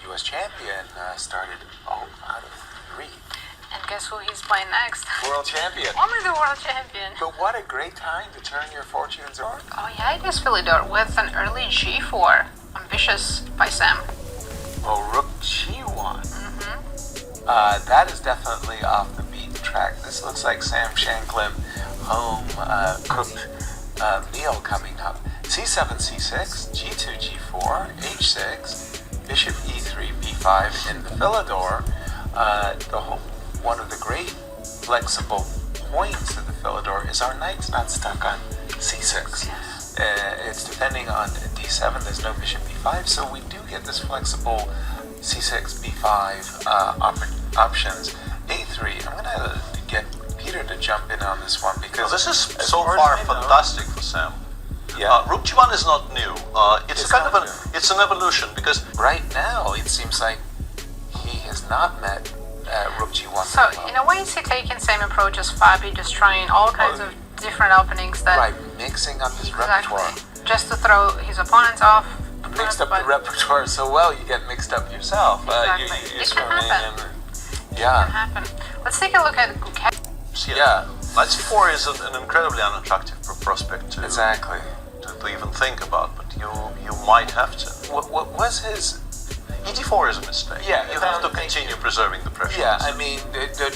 U.S. champion, started out of 3. And guess who he's playing next? World champion. Only the world champion. But what a great time to turn your fortunes around. Oh yeah, it is Philidor with an early G4. Ambitious by Sam. Oh, Rook G1. That is definitely off the beaten track. This looks like Sam Shankland home cooked meal coming up. C7, C6, G2, G4, H6, Bishop E3, B5 in the Philidor. One of the great flexible points of the Philidor is our knight's not stuck on C6. Yes. It's depending on D7, there's no Bishop B5, so we do get this flexible C6, B5 options. A3, I'm going to get Peter to jump in on this one because this is so far fantastic for Sam. Yeah. Rook G1 is not new. It's an evolution because right now it seems like he has not met Rook G1. So in a way, is he taking same approach as Fabi, just trying all kinds of different openings that right, mixing up his repertoire. Just to throw his opponents off. Mixed up the repertoire so well, you get mixed up yourself. Exactly. It can happen. It Yeah. can happen. Let's take a look at Gukesh. Yeah. Knight C4 is an incredibly unattractive prospect to Exactly. to even think about, but you might have to. What was his? ED4 is a mistake. Yeah, you have to continue preserving the pressure. Yeah, I mean,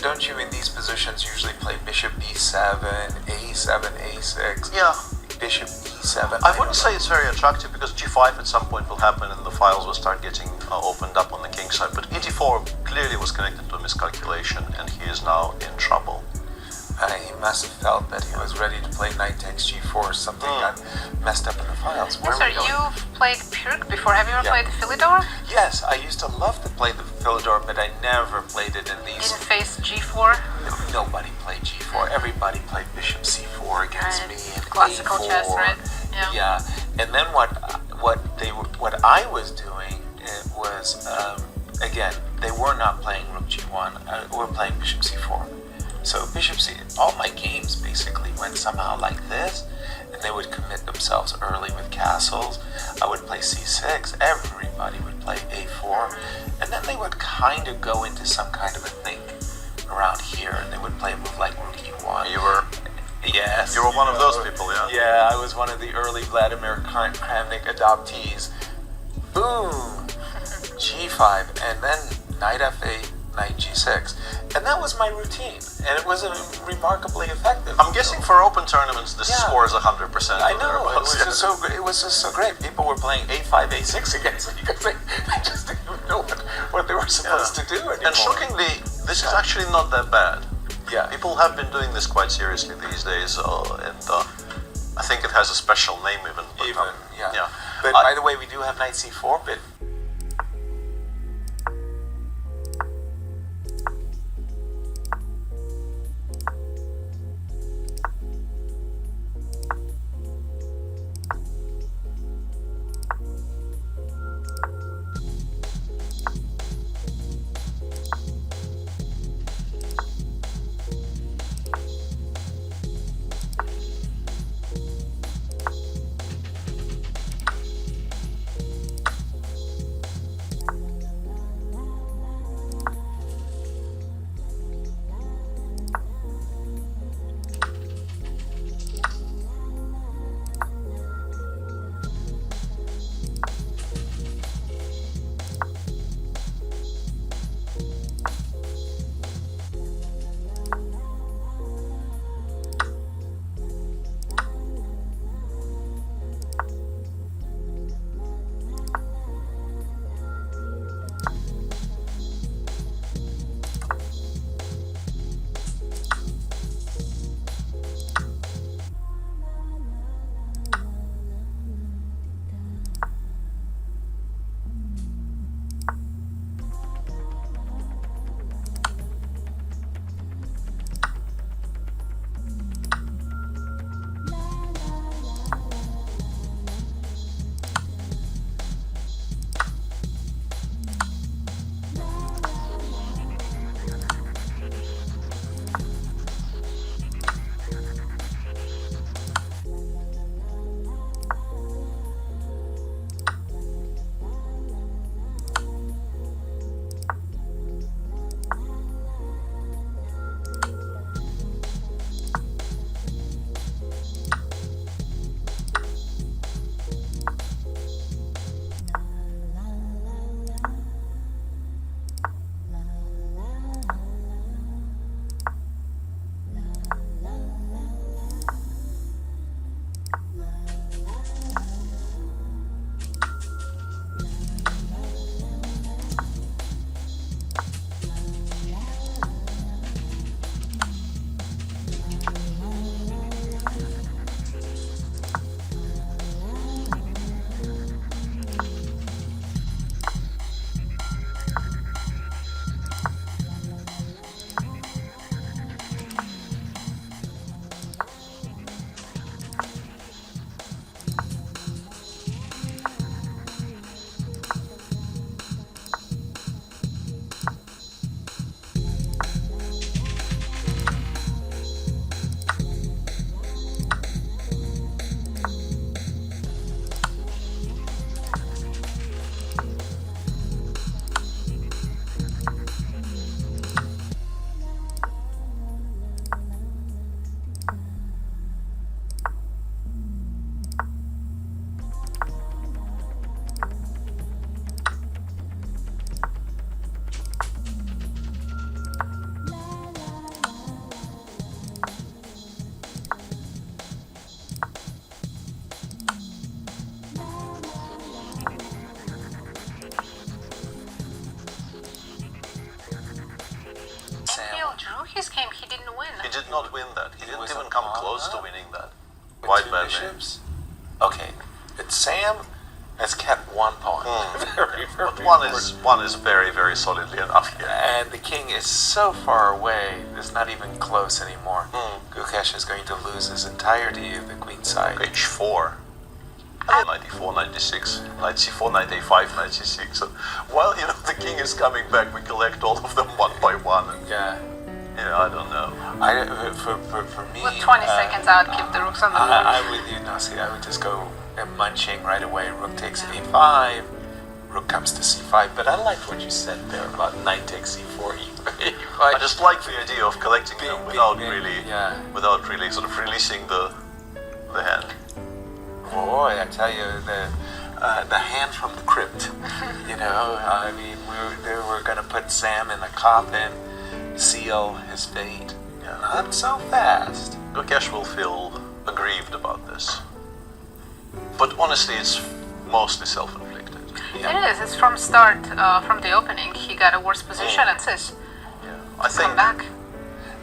don't you in these positions usually play Bishop B7, A7, A6? Yeah. Bishop E7. I wouldn't say it's very attractive because G5 at some point will happen and the files will start getting opened up on the king side. But ED4 clearly was connected to a miscalculation and he is now in trouble. He must have felt that he was ready to play knight takes G4. Something got messed up in the files. Yes, sir, you've played Pyrrhic before. Have you ever played the Philidor? Yes, I used to love to play the Philidor, but I never played it in these. Didn't face G4? Nobody played G4. Everybody played Bishop C4 against me and classical A4. chess, right? Yeah. And then what I was doing was again, they were not playing Rook G1. We're playing Bishop C4. So Bishop C, all my games basically went somehow like this, and they would commit themselves early with castles. I would play C6, everybody would play A4, and then they would kind of go into some kind of a think around here, and they would play a move like Rook E1. You were one of those people, yeah? Yeah, I was one of the early Vladimir Kramnik adoptees. Boom! G5, and then Knight F8, Knight G6. And that was my routine, and it was remarkably effective. I'm guessing for open tournaments, this score is 100%. I know, it was just so great. People were playing A5, A6 against me because they just didn't even know what they were supposed to do anymore. And shockingly, this is actually not that bad. Yeah. People have been doing this quite seriously these days, and I think it has a special name even. But, yeah. But by the way, we do have Knight C4, but not win that. He It didn't was even a come pawn close to up winning that. with Quite two badly. bishops. Okay, but Sam has kept one pawn. Very, very But one is very, very solidly enough here. And the king is so far away, it's not even close anymore. Gukesh is going to lose his entirety of the queen side. H4. 94, 96, knight c4, knight a5, knight c6. So, while the king is coming back, we collect all of them one by one. And, Yeah. I don't know. For me, With 20 seconds out, keep the rooks on the board. I'm with you, Nasi. I would just go munching right away. Rook takes a5, rook comes to c5. But I like what you said there about knight takes c4, e5. I just like the idea of collecting them without big, really sort of releasing the hand. Boy, I tell you, the hand from the crypt. I mean, they were going to put Sam in the coffin, seal his fate. Not so fast. Gukesh will feel aggrieved about this. But honestly, it's mostly self-inflicted. It is. It's from start, from the opening. He got a worse position and says, I think come back.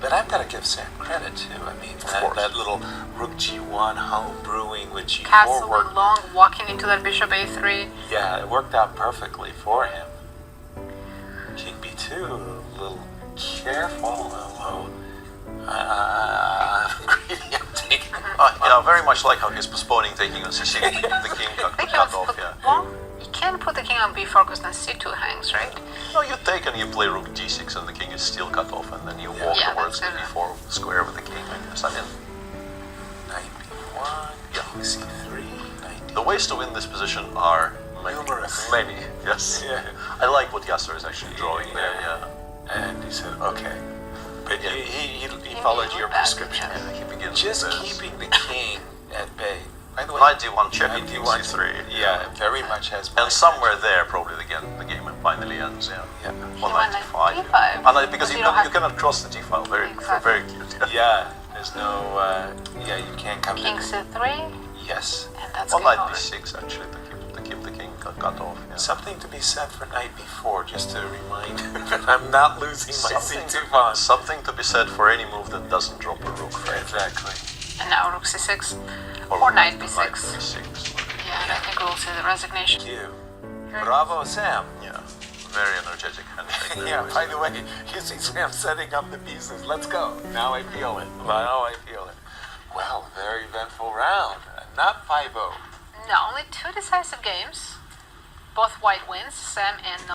But I've got to give Sam credit too. I mean, that little rook g1 home brewing with g4 Castle worked. long, walking into that bishop a3. Yeah, it worked out perfectly for him. King b2, a little careful. I'm greedy. I'm taking. very much like how he's postponing taking on c6. The king got cut off. Well, you can't put the king on b4 because then c2 hangs, right? No, you take and you play rook g6 and the king is still cut off, and then you walk towards the b4 square with the king, I guess. I mean, Knight b1, king c3, knight the ways to win this position are numerous. many, yes. Yeah. I like what Yasser is actually drawing there, And he said, okay. But he followed your prescription. Yeah, he begins Just with this. keeping the king at bay. By the way, Knight d1 check, knight king d1, c3. Yeah, very much has my And somewhere there, probably the game finally ends. Yeah. Yeah. Or went knight knight d5. d5. And because But you you don't cannot cross the g-file. Very, Exactly. very cute. Yeah, there's no, you can't come King to c3, Yes. and that's Or game knight over. b6 actually to keep the king cut off. Yeah. Something to be said for knight b4, just to remind that I'm not losing my c2 pawn. Something to be said for any move that doesn't drop a rook. Right? Exactly. And now rook c6, or knight b6. Knight b6. Yeah, and I think we'll see the resignation. Thank you. Bravo, Sam. Yeah. Very energetic handshake. there, Yeah, boys. by the way, you see Sam setting up the pieces. Let's go. Now I feel it. Now I feel it. Well, very eventful round. Not 5-0. No, only two decisive games. Both white wins, Sam and